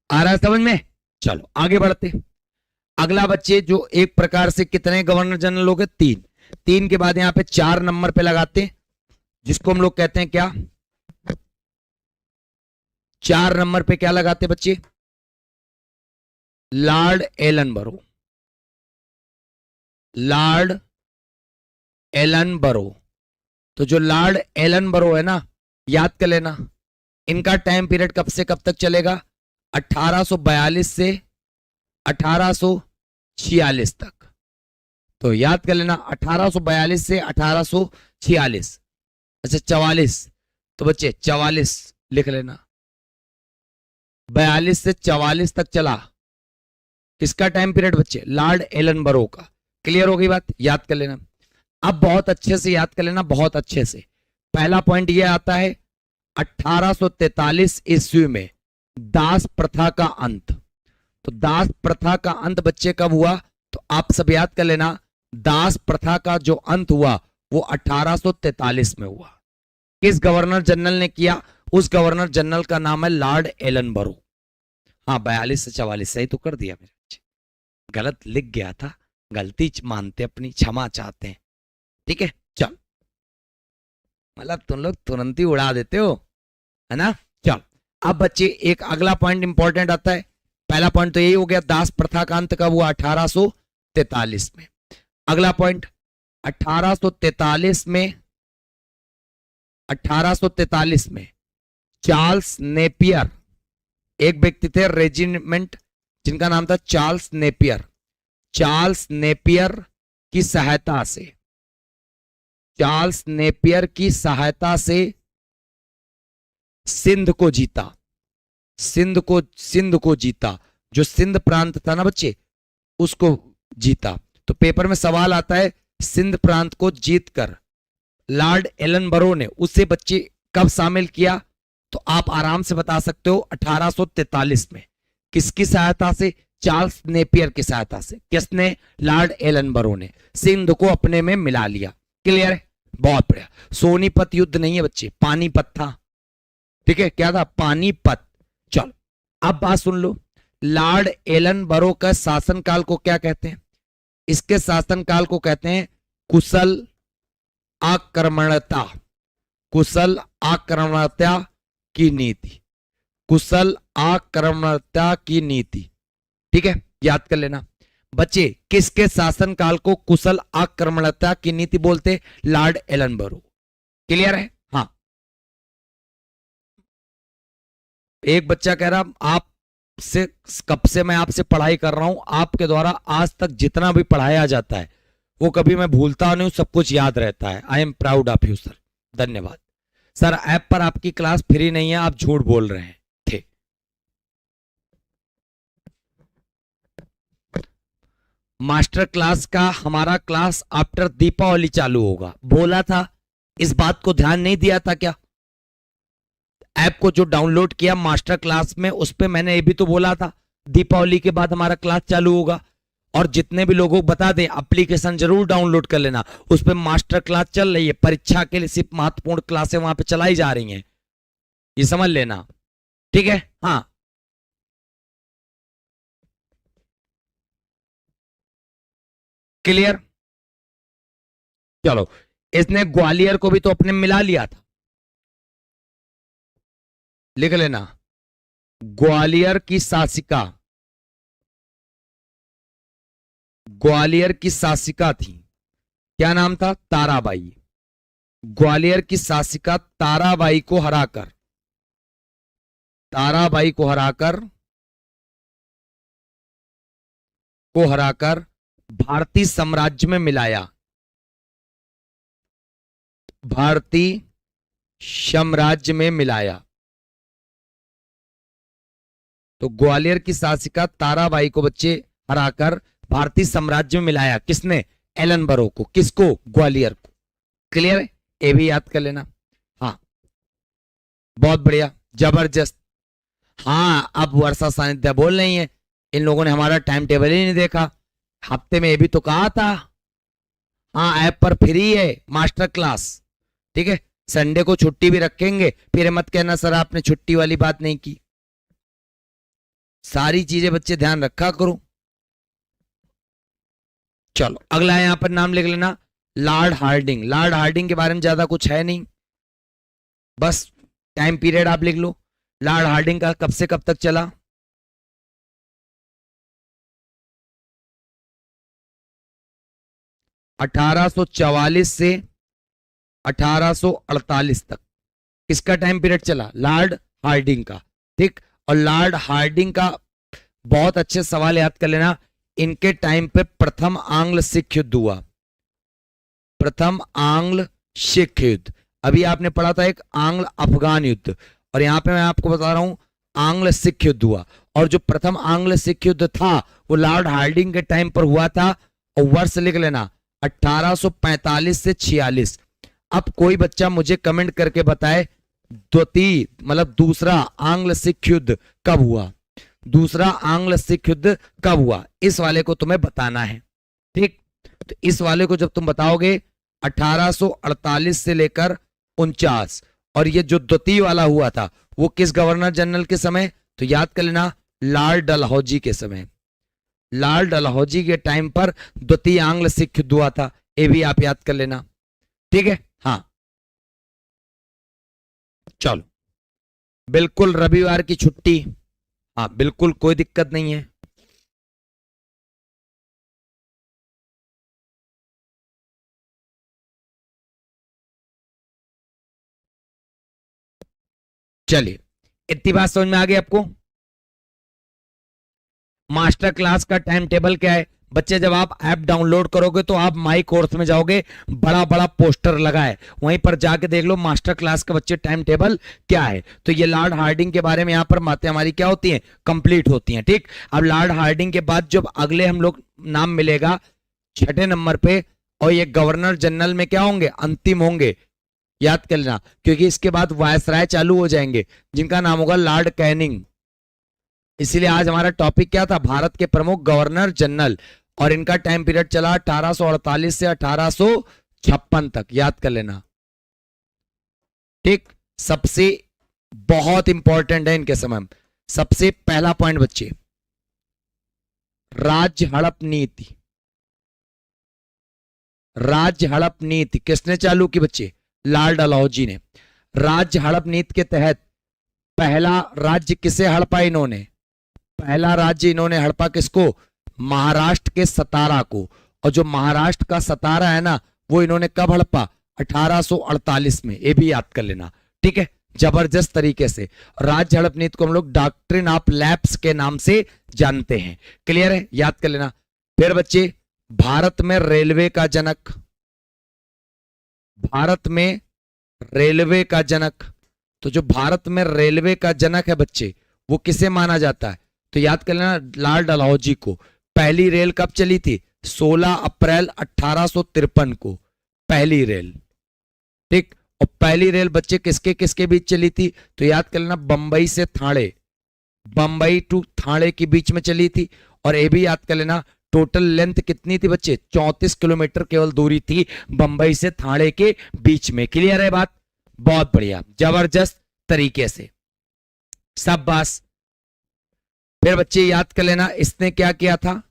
आ रहा है समझ में? चलो आगे बढ़ते। अगला बच्चे जो एक प्रकार से कितने गवर्नर जनरल हो गए? 3। 3 के बाद यहां पे 4 नंबर पे लगाते, जिसको हम लोग कहते हैं क्या? 4 नंबर पे क्या लगाते बच्चे? Lord Ellenborough. Lord Ellenborough. तो जो लॉर्ड एलनबरो है ना, याद कर लेना, इनका टाइम पीरियड कब से कब तक चलेगा? 1842 से 1846 तक। तो याद कर लेना 1842 से 1846। अच्छा 44, तो बच्चे 44 लिख लेना। 42 से 44 तक चला। किसका टाइम पीरियड बच्चे? लॉर्ड एलनबरो का। क्लियर हो गई बात? याद कर लेना। अब बहुत अच्छे से याद कर लेना, बहुत अच्छे से। पहला पॉइंट यह आता है 1843 ईस्वी में दास प्रथा का अंत। तो दास प्रथा का अंत बच्चे कब हुआ? तो आप सब याद कर लेना, दास प्रथा का जो अंत हुआ वो 1843 में हुआ। किस गवर्नर जनरल ने किया? उस गवर्नर जनरल का नाम है लॉर्ड एलनबरो। हाँ 42 से 44 सही तो कर दिया मेरे बच्चे, गलत लिख गया था, गलती मानते अपनी, क्षमा चाहते हैं। ठीक है, चल, मतलब तुम लोग तुरंत ही उड़ा देते हो, है ना? चल अब बच्चे एक अगला पॉइंट इंपॉर्टेंट आता है। पहला पॉइंट तो यही हो गया, दास प्रथा का अंत कब हुआ? 1843 में। अगला पॉइंट 1843 में, 1843 में चार्ल्स नेपियर, एक व्यक्ति थे रेजिमेंट जिनका नाम था चार्ल्स नेपियर। चार्ल्स नेपियर की सहायता से, चार्ल्स नेपियर की सहायता से सिंध को जीता। सिंध को जीता। जो सिंध प्रांत था ना बच्चे, उसको जीता। तो पेपर में सवाल आता है सिंध प्रांत को जीतकर लॉर्ड एलनबरो ने उसे बच्चे कब शामिल किया, तो आप आराम से बता सकते हो 1843 में। किसकी सहायता से? चार्ल्स नेपियर की सहायता से। किसने? लॉर्ड एलनबरो ने सिंध को अपने में मिला लिया। क्लियर है? बहुत बढ़िया। सोनीपत युद्ध नहीं है बच्चे, पानीपत था। ठीक है, क्या था? पानीपत। चलो अब बात सुन लो, लॉर्ड एलनबरो का शासनकाल को क्या कहते हैं? इसके शासनकाल को कहते हैं कुशल आक्रमणता। कुशल आक्रमणता की नीति। कुशल आक्रमणता की नीति। ठीक है, याद कर लेना बच्चे। किसके शासनकाल को कुशल आक्रमणता की नीति बोलते? Lord Ellenborough. क्लियर है? हाँ। एक बच्चा कह रहा आपसे कब से मैं आपसे पढ़ाई कर रहा हूं, आपके द्वारा आज तक जितना भी पढ़ाया जाता है वो कभी मैं भूलता नहीं हूं, सब कुछ याद रहता है। I am proud of you sir. धन्यवाद सर। ऐप पर आपकी क्लास फ्री नहीं है, आप झूठ बोल रहे हैं थे। मास्टर क्लास का हमारा क्लास आफ्टर दीपावली चालू होगा, बोला था। इस बात को ध्यान नहीं दिया था क्या? ऐप को जो डाउनलोड किया मास्टर क्लास में, उस पे मैंने ये भी तो बोला था दीपावली के बाद हमारा क्लास चालू होगा। और जितने भी लोगों को बता दें एप्लीकेशन जरूर डाउनलोड कर लेना, उस पे मास्टर क्लास चल रही है। परीक्षा के लिए सिर्फ महत्वपूर्ण क्लासें वहां पे चलाई जा रही हैं, ये समझ लेना। ठीक है? हाँ। क्लियर? चलो, इसने ग्वालियर को भी तो अपने मिला लिया था, लिख लेना। ग्वालियर की शासिका, ग्वालियर की शासिका थी, क्या नाम था? ताराबाई। ग्वालियर की शासिका ताराबाई को हराकर, ताराबाई को हराकर भारतीय साम्राज्य में मिलाया। भारतीय साम्राज्य में मिलाया। तो ग्वालियर की शासिका ताराबाई को बच्चे हराकर भारतीय साम्राज्य में मिलाया। किसने? एलनबरो को। किसको? ग्वालियर को। क्लियर है? ये भी याद कर लेना। हाँ, बहुत बढ़िया, जबरदस्त। हाँ, अब वर्षा सानिध्य बोल रही है, इन लोगों ने हमारा टाइम टेबल ही नहीं देखा। हफ्ते में ये भी तो कहा था। हाँ, ऐप पर फ्री है मास्टर क्लास। ठीक है, संडे को छुट्टी भी रखेंगे, फिर मत कहना सर आपने छुट्टी वाली बात नहीं की। सारी चीजें बच्चे ध्यान रखा करो। चलो अगला यहां पर नाम लिख लेना, लॉर्ड हार्डिंग। लॉर्ड हार्डिंग के बारे में ज्यादा कुछ है नहीं, बस टाइम पीरियड आप लिख लो। लॉर्ड हार्डिंग का कब से कब तक चला? 1844 से 1848 तक। किसका टाइम पीरियड चला? लॉर्ड हार्डिंग का। ठीक, और लॉर्ड हार्डिंग का बहुत अच्छे सवाल याद कर लेना। इनके टाइम पे प्रथम आंग्ल सिख युद्ध हुआ। प्रथम आंग्ल सिख युद्ध। अभी आपने पढ़ा था एक आंग्ल अफगान युद्ध, और यहां पे मैं आपको बता रहा हूं आंग्ल सिख युद्ध हुआ। और जो प्रथम आंग्ल सिख युद्ध था वो लॉर्ड हार्डिंग के टाइम पर हुआ था, और वर्ष लिख लेना 1845 से 46। अब कोई बच्चा मुझे कमेंट करके बताए द्वितीय मतलब दूसरा आंग्ल सिख युद्ध कब हुआ? दूसरा आंग्ल सिख युद्ध कब हुआ, इस वाले को तुम्हें बताना है। ठीक, तो इस वाले को जब तुम बताओगे 1848 से लेकर 49, और ये जो द्वितीय वाला हुआ था वो किस गवर्नर जनरल के समय? तो याद कर लेना लॉर्ड डलहौजी के समय। लॉर्ड डलहौजी के टाइम पर द्वितीय आंग्ल सिख युद्ध हुआ था, ये भी आप याद कर लेना। ठीक है? हाँ, चलो बिल्कुल रविवार की छुट्टी। हाँ बिल्कुल, कोई दिक्कत नहीं है। चलिए, इतनी बात समझ में आ गई आपको? मास्टर क्लास का टाइम टेबल क्या है बच्चे? जब आप ऐप डाउनलोड करोगे तो आप माई कोर्स में जाओगे, बड़ा बड़ा पोस्टर लगा है, वहीं पर जाके देख लो मास्टर क्लास का बच्चे टाइम टेबल क्या है। तो ये लॉर्ड हार्डिंग के बारे में यहाँ पर बातें हमारी क्या होती हैं? कंप्लीट होती हैं। ठीक, अब लॉर्ड हार्डिंग के बाद जब अगले हम लोग नाम मिलेगा छठे नंबर पे, और ये गवर्नर जनरल में क्या होंगे, अंतिम होंगे, याद कर लेना, क्योंकि इसके बाद वायसराय चालू हो जाएंगे जिनका नाम होगा लॉर्ड कैनिंग। इसीलिए आज हमारा टॉपिक क्या था, भारत के प्रमुख गवर्नर जनरल, और इनका टाइम पीरियड चला 1848 से 1856 तक, याद कर लेना। ठीक, सबसे बहुत इंपॉर्टेंट है इनके समय। सबसे पहला पॉइंट बच्चे, राज्य हड़प नीति। राज्य हड़प नीति किसने चालू की बच्चे, लॉर्ड डलहौजी ने। राज्य हड़प नीति के तहत पहला राज्य किसे हड़पा इन्होंने, पहला राज्य इन्होंने हड़पा किसको, महाराष्ट्र के सतारा को। और जो महाराष्ट्र का सतारा है ना, वो इन्होंने कब हड़पा, 1848 में, ये भी याद कर लेना। ठीक है, जबरदस्त तरीके से। राज्य हड़प नीति को हम लोग डॉक्ट्रिन ऑफ लैप्स के नाम से जानते हैं। क्लियर है, याद कर लेना। फिर बच्चे, भारत में रेलवे का जनक, भारत में रेलवे का जनक, तो जो भारत में रेलवे का जनक है बच्चे, वो किसे माना जाता है, तो याद कर लेना लॉर्ड डलहौजी को। पहली रेल कब चली थी, 16 अप्रैल 1853 को पहली रेल। ठीक, और पहली रेल बच्चे किसके किसके बीच चली थी, तो याद कर लेना बंबई से थाणे, बंबई टू थाणे के बीच में चली थी। और ये भी याद कर लेना टोटल लेंथ कितनी थी बच्चे, 34 किलोमीटर केवल दूरी थी बंबई से थाणे के बीच में। क्लियर है बात, बहुत बढ़िया, जबरदस्त तरीके से, सब बात। फिर बच्चे याद कर लेना, इसने क्या किया था,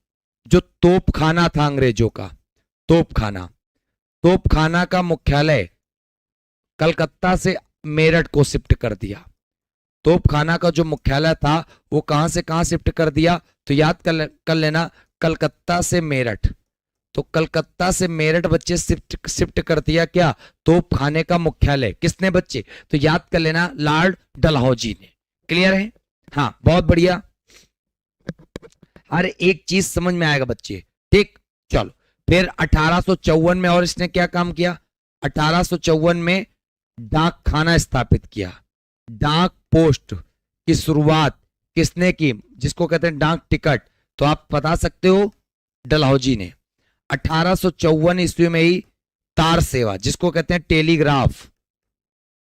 जो तोपखाना था अंग्रेजों का, तोपखाना, तोपखाना का मुख्यालय कलकत्ता से मेरठ को शिफ्ट कर दिया। तोपखाना का जो मुख्यालय था वो कहां से कहां शिफ्ट कर दिया, तो याद कर लेना कलकत्ता से मेरठ। तो कलकत्ता से मेरठ बच्चे शिफ्ट कर दिया क्या, तोपखाने का मुख्यालय किसने बच्चे, तो याद कर लेना लॉर्ड डलहौजी ने। क्लियर है, हाँ बहुत बढ़िया, हर एक चीज समझ में आएगा बच्चे। ठीक, चलो फिर 1854 में और इसने क्या काम किया, 1854 में डाक खाना स्थापित किया। डाक पोस्ट की शुरुआत किसने की, जिसको कहते हैं डाक टिकट, तो आप बता सकते हो डलहौजी ने। 1854 ईस्वी में ही तार सेवा, जिसको कहते हैं टेलीग्राफ,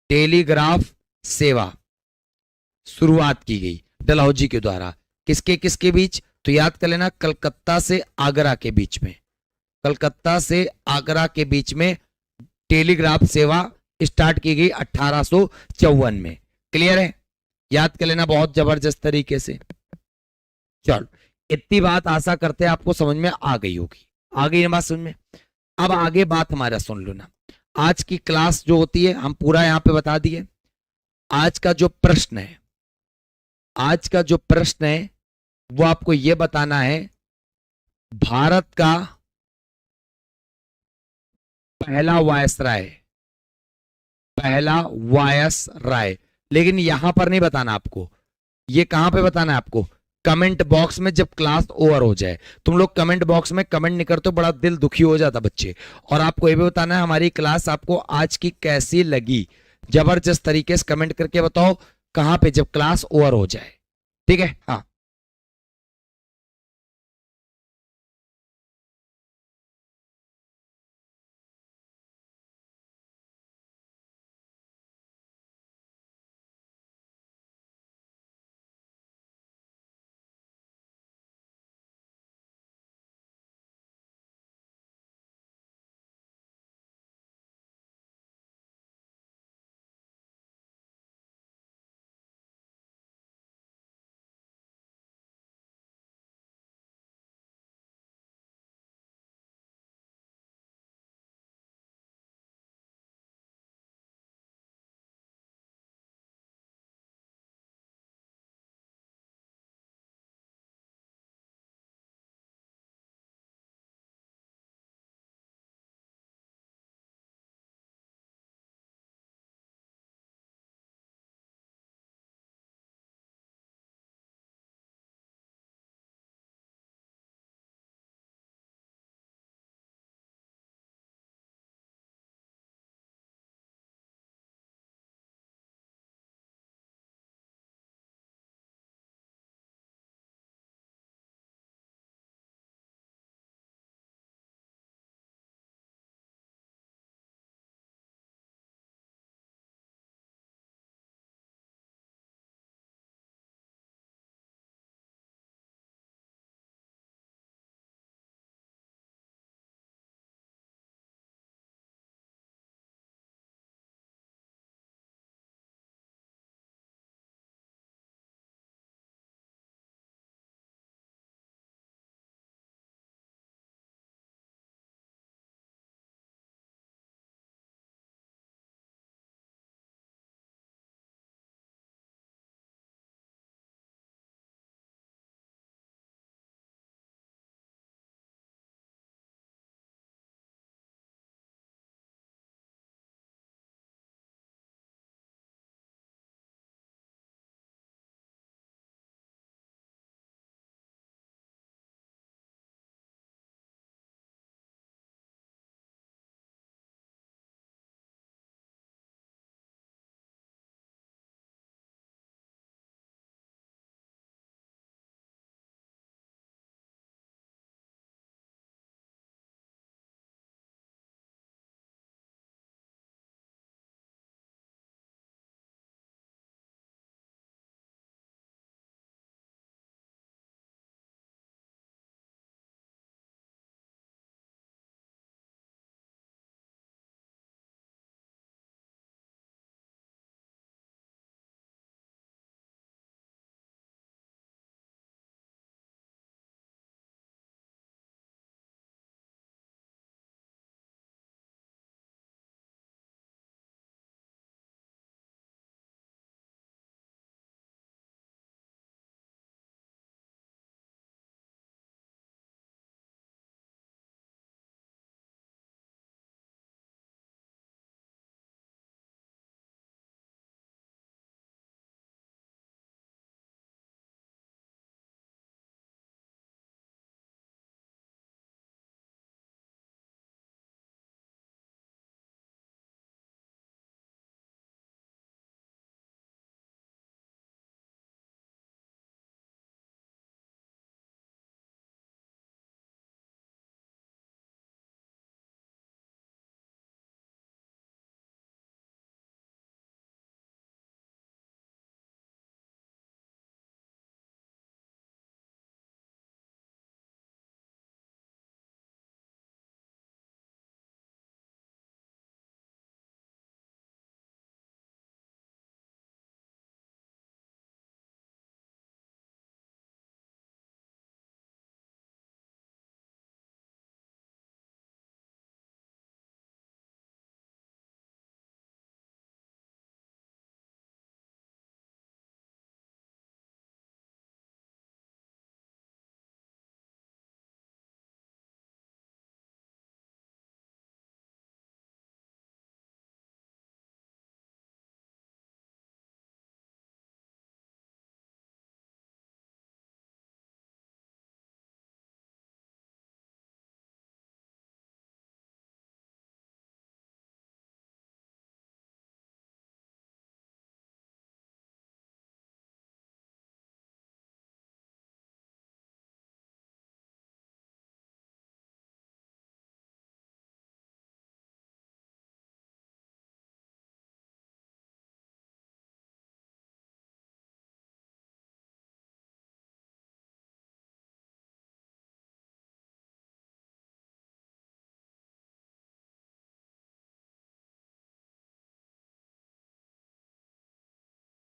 टेलीग्राफ सेवा शुरुआत की गई डलहौजी के द्वारा। किसके किसके बीच, तो याद कर लेना कलकत्ता से आगरा के बीच में, कलकत्ता से आगरा के बीच में टेलीग्राफ सेवा स्टार्ट की गई 1854 में। क्लियर है, याद कर लेना बहुत जबरदस्त तरीके से। चलो इतनी बात आशा करते हैं आपको समझ में आ गई होगी, आ गई ना बात समझ में। अब आगे बात हमारा सुन लो ना, आज की क्लास जो होती है हम पूरा यहां पे बता दिए। आज का जो प्रश्न है, आज का जो प्रश्न है वो आपको यह बताना है, भारत का पहला वायसराय, पहला वायसराय, लेकिन यहां पर नहीं बताना आपको, ये कहां पे बताना है आपको, कमेंट बॉक्स में। जब क्लास ओवर हो जाए, तुम लोग कमेंट बॉक्स में कमेंट नहीं करते, बड़ा दिल दुखी हो जाता बच्चे। और आपको ये भी बताना है हमारी क्लास आपको आज की कैसी लगी, जबरदस्त तरीके से कमेंट करके बताओ कहां पे, जब क्लास ओवर हो जाए। ठीक है, हाँ